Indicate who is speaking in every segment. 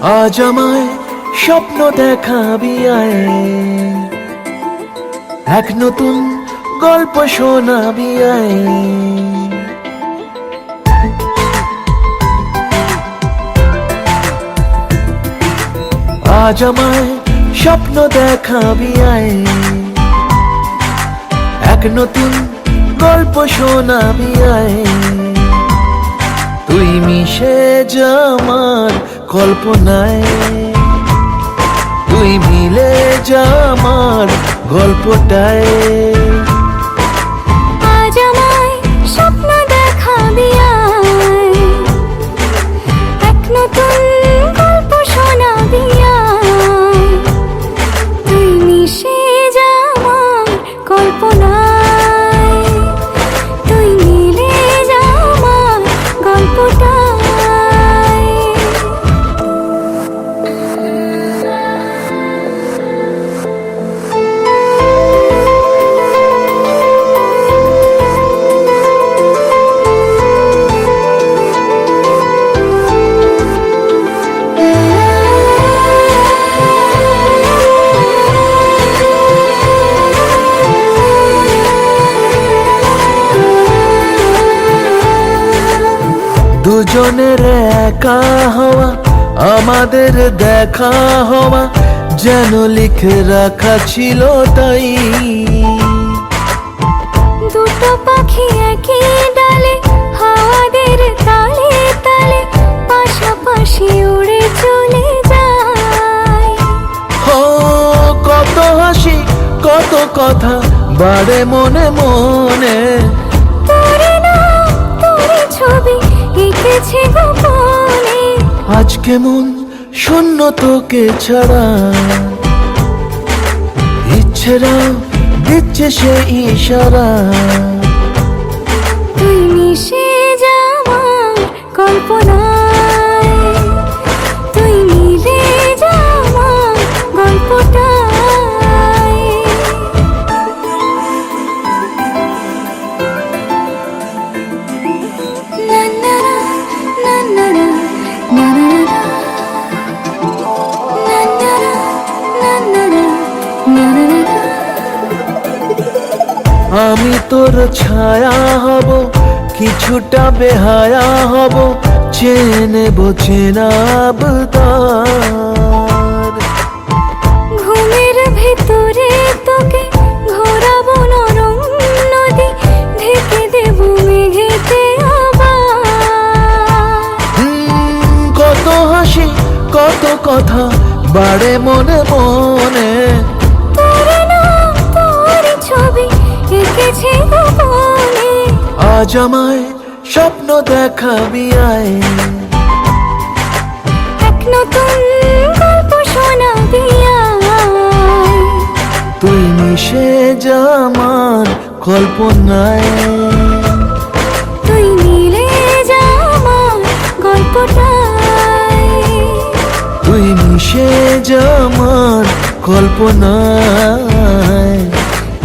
Speaker 1: আজ আমায় স্বপ্ন দেখাবি আয়, এক নতুন গল্প শোনাবি আয়। আজ আমায় স্বপ্ন দেখাবি আয়, এক নতুন গল্প শোনাবি আয়। তুই মিশে যা আমার কল্পনায়, তুই মিলে যা আমার গল্পটায়।
Speaker 2: আজ আমায় স্বপ্ন দেখাবি আয়, এক নতুন গল্প শোনাবি আয়। তুই মিশে যা আমার কল্পনায়, তুই মিলে যা আমার গল্পটায়।
Speaker 1: দুজনের একা হওয়া, আমাদের দেখা হওয়া যেন লিখে রাখা ছিল তাই।
Speaker 2: দুটো পাখি একই ডালে, হাওয়াদের তালে তালে পাশাপাশি উড়ে চলে যায়।
Speaker 1: ও কত হাসি কত কথা বাড়ে মনে মনে,
Speaker 2: তোরে নাম তোরে ছবি এঁকেছে গোপনে।
Speaker 1: আজকে মন শূন্য তোকে ছাড়া, ইচ্ছেরা দিচ্ছে সে ইশারা।
Speaker 2: তুই মিশে যা আমার কল্পনায়, তুই মিলে যা আমার গল্পটায়। না না না না না না না
Speaker 1: আমি তোর ছায়া হব, কিছুটা বেহায়া হব, চেনে চেনাব তার।
Speaker 2: ঘুমের ভেতরে তোকে ঘোরাবো নরম নদী, ঢেকে দেব মেঘেতে আবার।
Speaker 1: কত হাসি কত কথা বাড়ে মনে মনে,
Speaker 2: তোরে নাম তোরে ছবি এঁকেছে গোপনে।
Speaker 1: আজ আমায় স্বপ্ন দেখাবি আয়,
Speaker 2: এক নতুন গল্প শোনাবি আয়।
Speaker 1: তুই মিশে যা আমার কল্পনায়,
Speaker 2: তুই মিলে যা আমার গল্পটায়।
Speaker 1: তুই মিশে যা আমার কল্পনায়।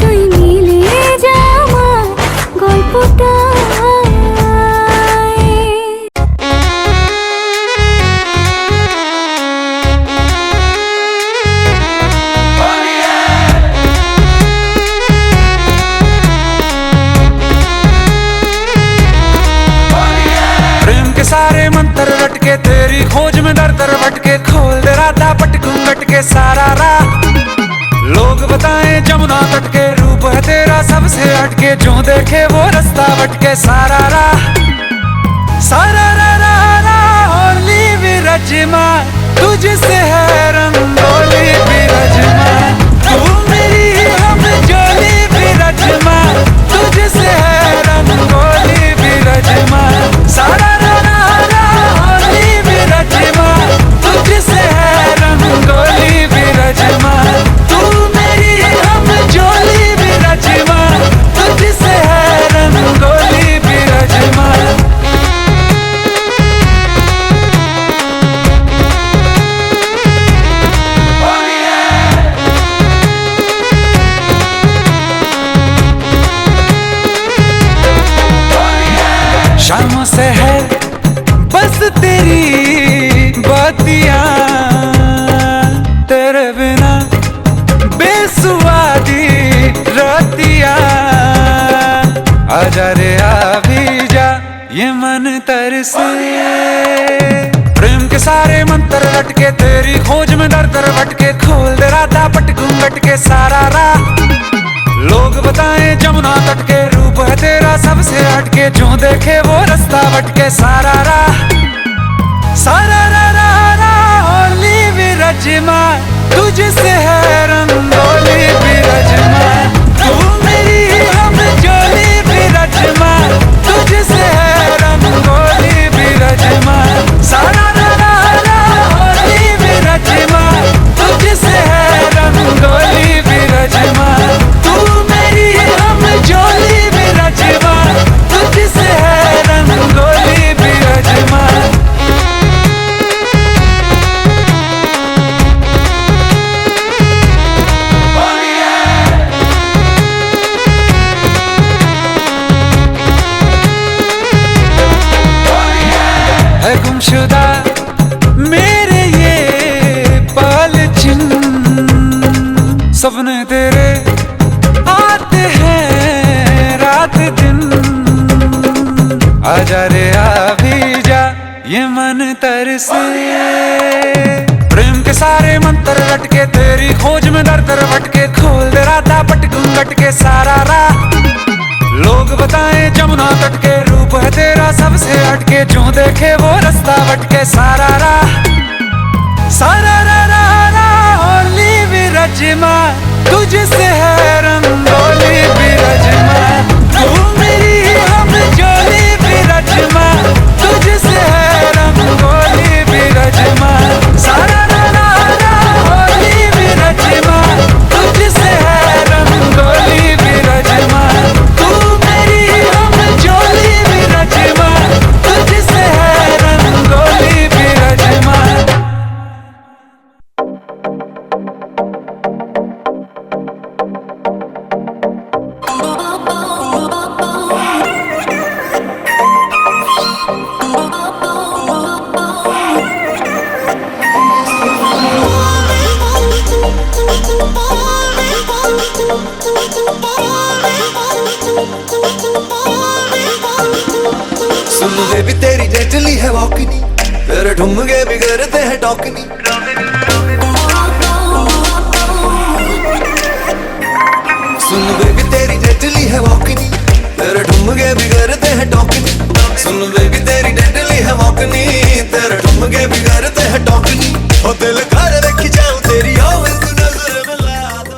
Speaker 2: তুই মিলে যা আমার গল্পটায়।
Speaker 3: प्रेम के सारे मंत्र रटके, तेरी खोज में दर दर भटके, खोल दे राधा पट घूंघट के सारा राह। लोग बताएं जमुना तट के, रूप है तेरा सबसे हटके, जो देखे वो रास्ता भटके सारा राह। सारा रा रा रा होली विरजमा, तुझसे है रंगोली विरजमा। तू मेरी हम जोली विरजमा, तुझसे है रंगोली विरजमा। सारा रा रा रा होली विरजमा, तुझसे है रंगोली विरजमा। तू मेरी हम जोली विरजमा, तुझसे है रंगोली विरजमा। शाम से है बस तेरी बातियां, आजा रे आ भी जा, ये मन तरसे। प्रेम के सारे मंत्र लटके, तेरी खोज में दर दर भटके, खोल दे राधा पट घूंघट के सारा राह। लोग बताएं जमुना तट के, रूप है तेरा सबसे हटके, जो देखे वो रास्ता भटके सारा राह। सारा रा रा रा होली विरजमा, तुझसे है रंगोली विरजमा। तू मेरी हम जोली विरजमा, तुझसे है रंगोली विरजमा। सारा रा रा रा होली विरजमा, तुझसे है रंगोली विरजमा। तू मेरी हम जोली विरजमा, तुझसे है रंगोली विरजमा। है गुमशुदा मेरे ये पल चिन्ह, सपने तेरे आते हैं रात दिन। आजा रे आ भी जा, ये मन तरसे। प्रेम के सारे मंत्र लटके, तेरी खोज में दर दर भटके, खोल दे राधा पट घूंघट के सारा राह। लोग बताएं जमुना तट के, रूप है तेरा सबसे हटके, जो देखे वो रास्ता भटके सारा राह। सारा रा रा रा होली विरजमा, तुझसे है रंगोली विरजमा। तू मेरी हम जोली विरजमा, तुझसे है रंगोली विरजमा। सारा रा रा रा होली विरजमा, तुझसे है रंगोली विरजमा। तू मेरी हम जोली विरजमा, तुझसे है रंगोली विरजमा।
Speaker 4: सुन बेबी तेरी डेडली है वॉकनी, तेरे ठुमके भी करते हैं टॉकनी। सुन बेबी तेरी डेडली है वॉकनी, तेरे ठुमके भी करते हैं टॉकनी। सुन बेबी तेरी डेडली है वॉकनी, तेरे ठुमके भी करते हैं टॉकनी। ओ दिल कर रखी जाऊं तेरी आवाज़ तू नजर मिला दो।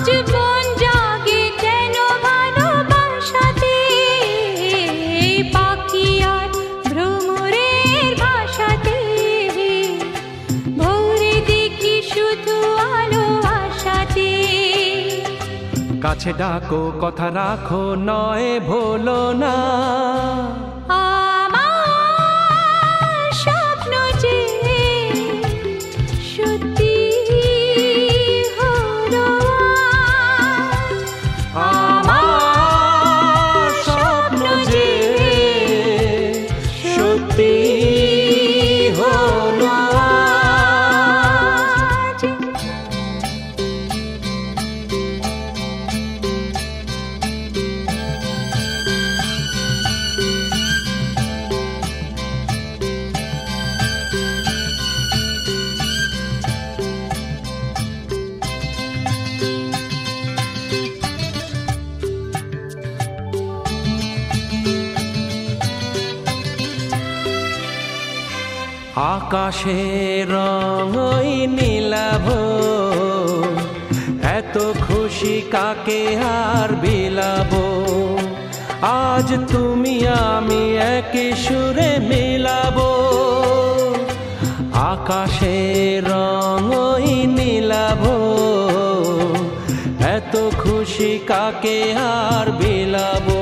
Speaker 2: আজ মন জাগে কেন ভালোবাসাতে, পাখি আর ভ্রমরের ভাষাতে, ভোরে দেখি শুধু আলো আশাতে।
Speaker 1: কাছে ডাকো কথা রাখো নয় ভোলো না,
Speaker 2: আমার স্বপ্ন যে সত্যি হলো আজ।
Speaker 1: আমার স্বপ্ন যে সত্যি হলো আজ। আকাশের রং ওই নীলাভ, এত খুশি কাকে আর বিলাবো, আজ তুমি আমি একই সুরে মিলাবো। আকাশের রং ওই নীলাভ, এত খুশি কাকে আর বিলাবো।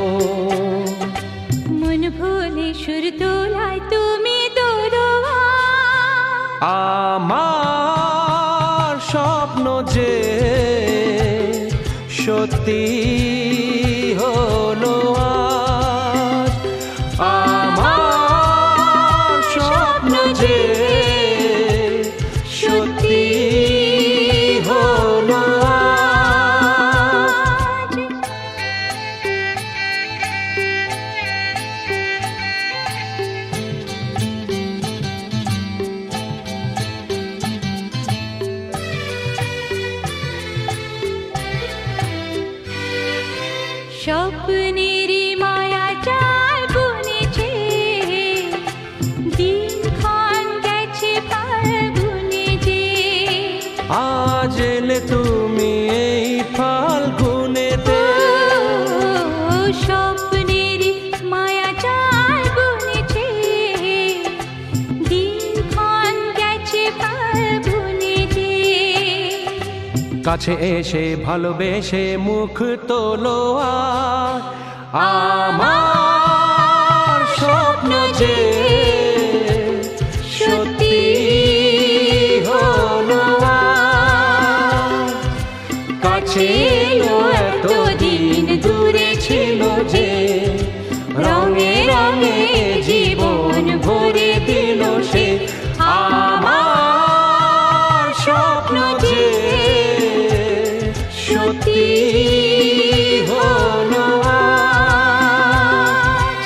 Speaker 2: মন ভুলে সুর তোলায় তুমি দোরোয়া,
Speaker 1: আমার স্বপ্ন যে সত্যি হলো আজ। আমার স্বপ্ন যে সত্যি হলো আজ।
Speaker 2: স্বপ্নেরই মায়া জাল বুনেছে, দিনক্ষণ গেছে ফাল্গুনে যে।
Speaker 1: আজ এলে তুমি এই ফাল্গুনেতে,
Speaker 2: ও স্বপ্নেরই মায়া জাল বুনেছে, দিনক্ষণ গেছে ফাল্গুনে যে।
Speaker 1: কাছে এসে ভালোবেসে মুখ তোলো আজ। আমার স্বপ্ন যে সত্যি হলো আজ। কাছে এলো এতদিন দূরে ছিল যে, রঙে রঙে জীবন ভরে দিল সে। আমার স্বপ্ন যে সত্যি হলো আজ।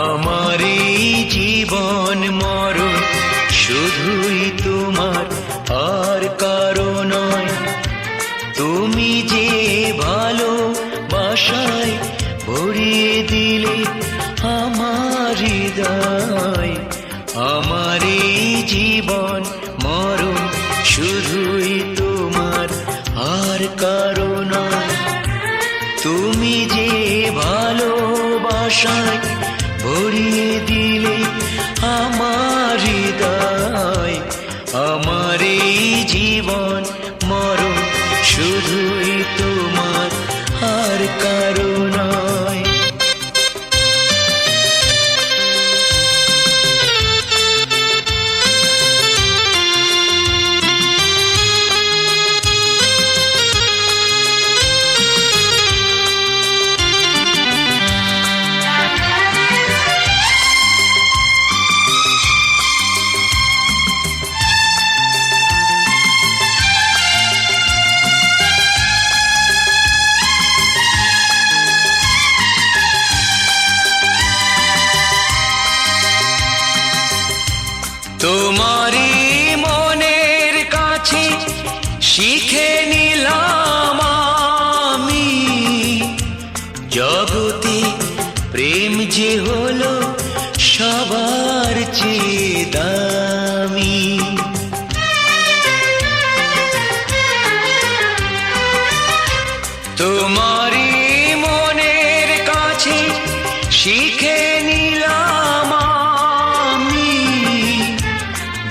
Speaker 5: আমার এই জীবন মরণ শুধুই তোমার আর কারো নয়। তুমি যে ভালোবাসায় ভরিয়ে দিলে আমার হৃদয়। আমার এই জীবন মরণ শুধুই তোমার আর কারো নয়। তুমি যে ভালোবাসায় ভরিয়ে দিলে আমার হৃদয়। আমার এই জীবন মরণ শুধুই তোমার আর কারো নয়। তোমারই মনের কাছে শিখে নিলাম আমি, জগতে প্রেম যে হলো সবার চেয়ে দামি। তোমারই মনের কাছে শিখে নিলাম আমি,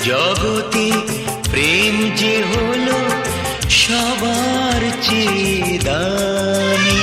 Speaker 5: জগতে প্রেম যে হলো সবার চেয়ে দামি।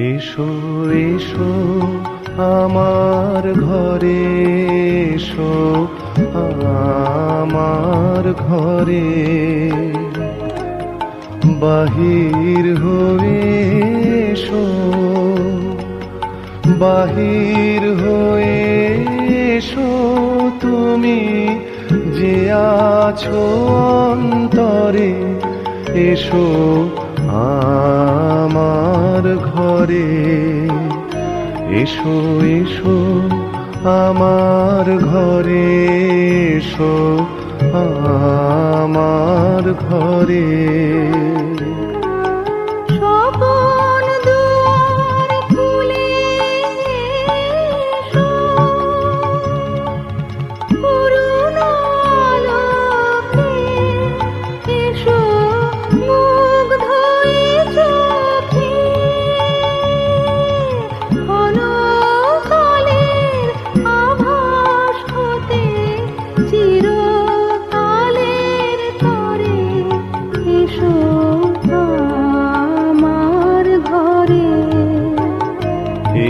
Speaker 1: এসো এসো আমার ঘরে, এসো আমার ঘরে, বাহির হয়ে এসো, বাহির হয়ে এসো তুমি যে আছো অন্তরে, এসো আমার ঘরে, এসো এসো আমার ঘরে, এসো আমার ঘরে।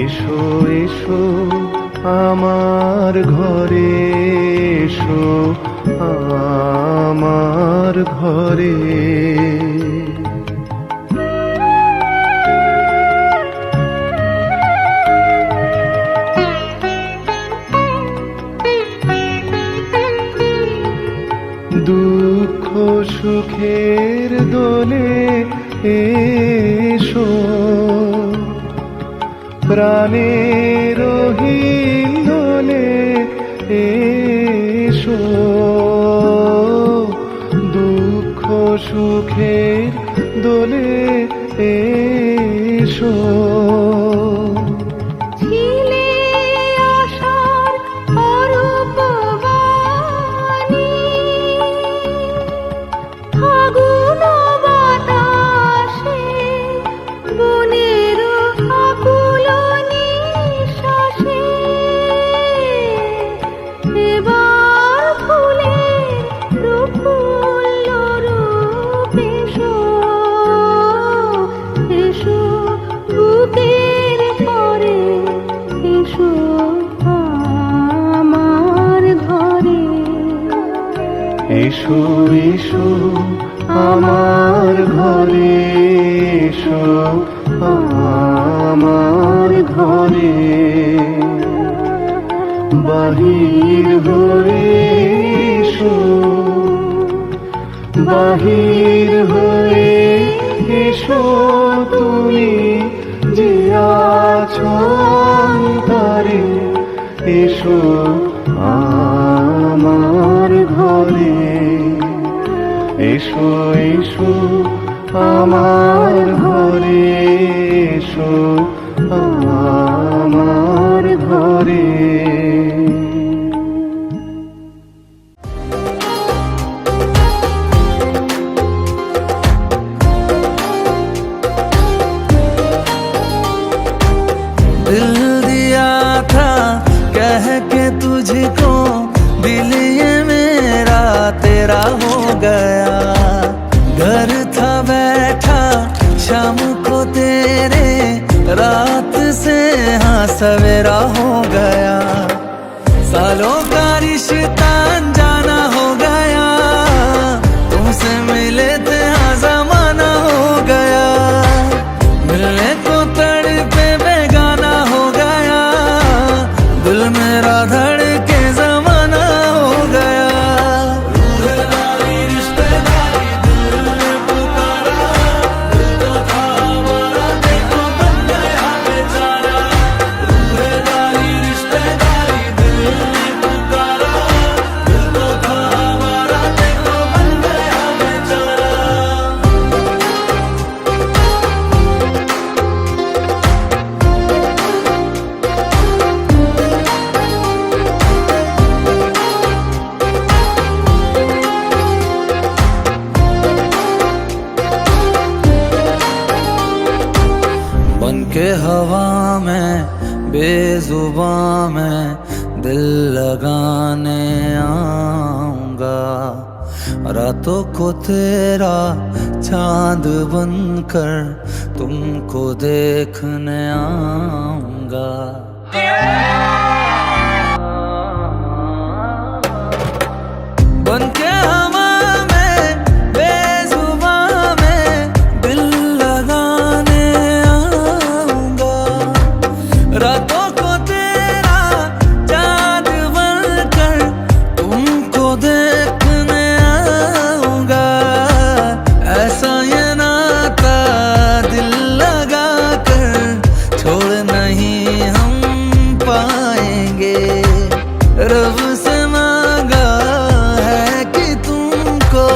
Speaker 1: এসো এসো আমার ঘরে, এসো আমার ঘরে। দুঃখ সুখের দোলে এসো, প্রাণের হিন্দোলে এসো, দুঃখ সুখের দোলে এসো।
Speaker 2: বনের আকুল নিশা এসো আমার ঘরে,
Speaker 1: এসো এসো আমার ঘরে, এসো আমার ঘরে, বাহির হয়ে এসো, বাহির হয়ে এসো তুমি যে আছো অন্তরে, এসো আমার ঘরে, এসো এসো আমার ঘরে, এসো আমার ঘরে।
Speaker 6: दिल दिया था कह के तुझको, दिल ये मेरा तेरा हो गया। घर था बैठा शाम को तेरे, रात से हाँ सवेरा हो गया। सालों का रिश्ता अनजाना हो गया, तुमसे मिले थे हाँ जमाना हो गया। मिलने को तड़पे बेगाना हो गया, दिल मेरा धड़के जमाना हो गया। रूहेदारी रिश्तेदारी दिल ने पुकारा, दिल तो था हमारा देखो बन गया बेचारा। रूहेदारी रिश्तेदारी दिल ने पुकारा, दिल तो था हमारा देखो बन गया बेचारा। बन के हवा में बेजुबां में दिल लगाने आऊंगा, रातों को तेरा चांद बनकर तुमको देखने आऊंगा। बन के हवा में बेजुबां में दिल लगाने आऊंगा, रातों को तेरा चाँद बनकर तुमको देखने आऊंगा। ऐसा ये नाता दिल लगा कर छोड़ नहीं हम पाएंगे। रब से मांगा है कि तुमको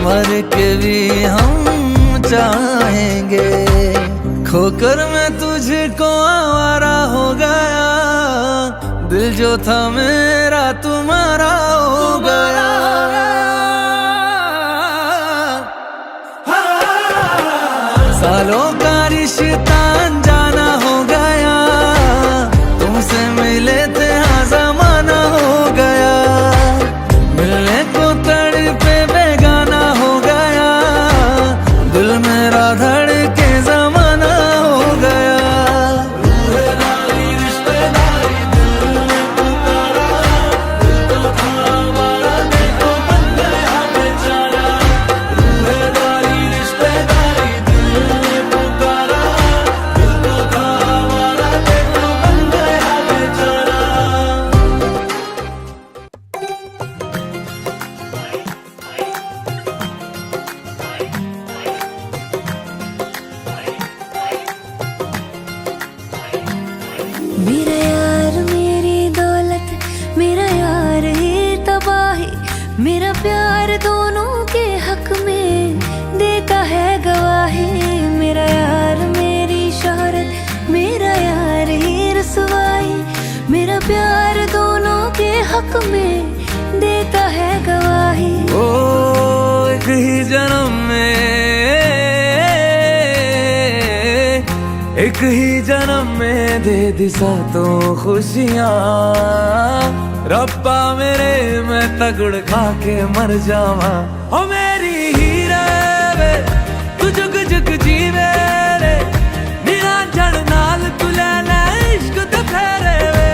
Speaker 6: मर के भी हम चाहेंगे। खोकर मैं तुझको आवारा हो गया, दिल जो था मेरा तुम्हारा हो गया। सालों का रिश्ता अनजाना हो गया, तुमसे मिले थे हाँ जमाना हो गया। मिलने को तड़पे बेगाना हो गया, दिल मेरा धड़के जमाना हो गया। रूहेदारी रिश्तेदारी दिल ने पुकारा, दिल तो था हमारा देखो बन गया बेचारा। रूहेदारी रिश्तेदारी दिल ने पुकारा, दिल तो था हमारा देखो बन गया बेचारा।
Speaker 2: मेरा यार मेरी दौलत, मेरा यार ही तबाही, मेरा प्यार दोनों के हक में देता है गवाही। मेरा यार मेरी शोहरत, मेरा यार ही रसवाई, मेरा प्यार दोनों के हक में देता है गवाही।
Speaker 6: ओ एक ही जन्म में, एक ही जन्म में दे दी सातों खुशियाँ। रब्बा मेरे मैं तगड़ खा के मर जावा। ओ मेरी हीरे वे तू जुग जुग जीवे रे, निरांजन नाल तू ले ले इश्क ते फेरे वे।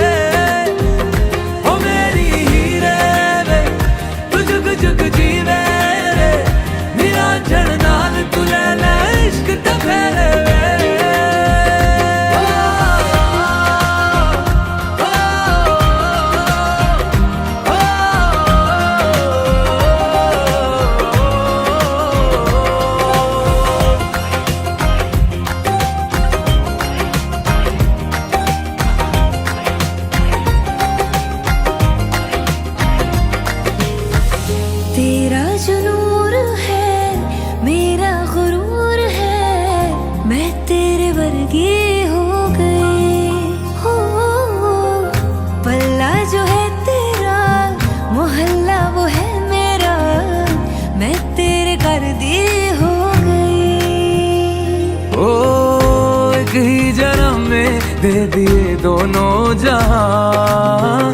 Speaker 6: दे दिए दोनों जहां।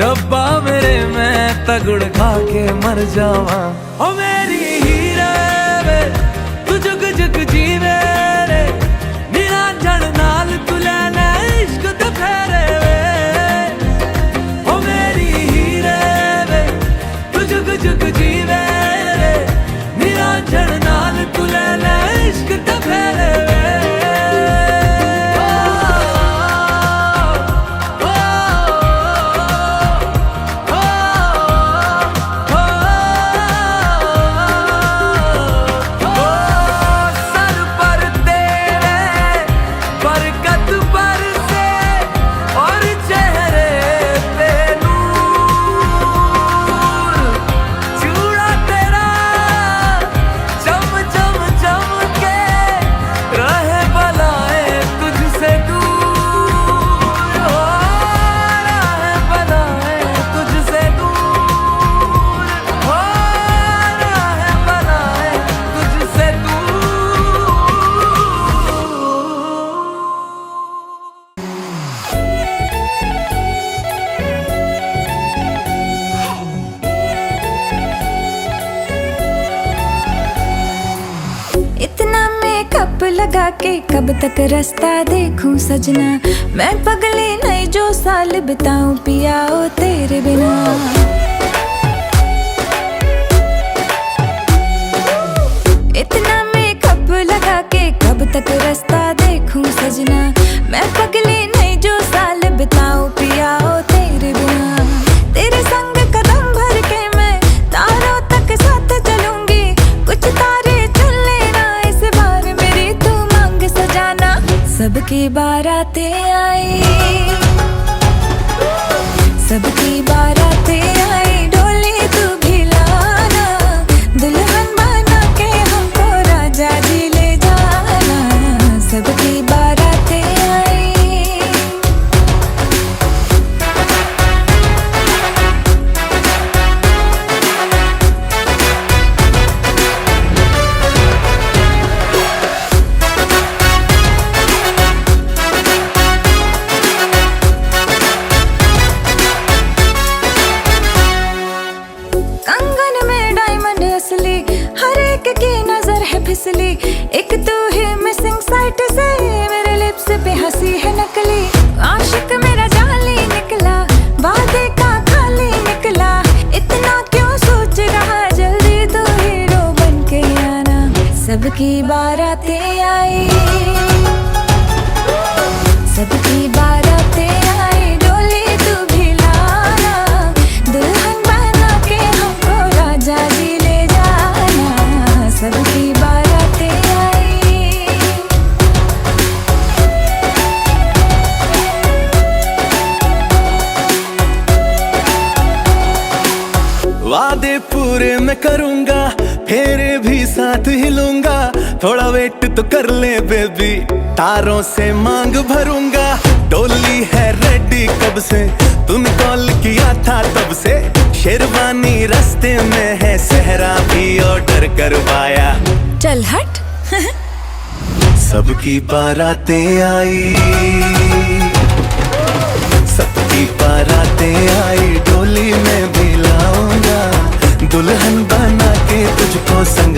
Speaker 6: रब्बा मेरे मैं तगड़ खा के मर जावा। ओ मेरी हीरे वे तू जुग जुग जीवे रे, निरंजन नाल तू लेना इश्क ते फेरे वे। ओ मेरी हीरे वे तू जुग जुग जीवे रे, निरंजन नाल तू लेना इश्क ते फेरे वे।
Speaker 2: इतना मेकअप लगा के कब तक रास्ता देखूं सजना, मैं पगली नहीं जो साल बिताऊं पिया ओ तेरे बिना। इतना मेकअप लगा के कब तक रास्ता देखूं सजना, मैं पगली नहीं जो साल बिताऊं पिया ओ तेरे बिना। तेरे संग कदम भर के मैं तारों तक साथ चलूंगी, कुछ तारे सबकी बारातें आई, सबकी बारातें आई, डोली तू भी लाना, दुल्हन बना के हमको राजा जी ले जाना। सबकी बारातें आई। हर एक की नजर है फिसली, एक तू ही मिसिंग साइट से मेरे लिप्स पे हंसी है नकली। आशिक मेरा जाली निकला, वादे का खाली निकला, इतना क्यों सोच रहा, जल्दी तू हीरो बन के आना। सबकी बारातें आई, सबकी बारातें आई, डोली तू भी लाना, दुल्हन बना के हमको राजा जी ले जाना। सबकी बारातें आई।
Speaker 1: वादे पूरे मैं करूंगा, फेरे भी साथ हिलूंगा, थोड़ा वेट तो कर ले बेबी, तारों से मांग भरूंगा। डोली है रेडी कब से, तूने कॉल किया था तब से, शेरवानी रास्ते में है, सहरा भी ऑर्डर करवाया।
Speaker 2: चल हट।
Speaker 1: सबकी बारातें आई, सबकी बारातें आई, डोली में भी लाऊंगा, दुल्हन बना के तुझको संग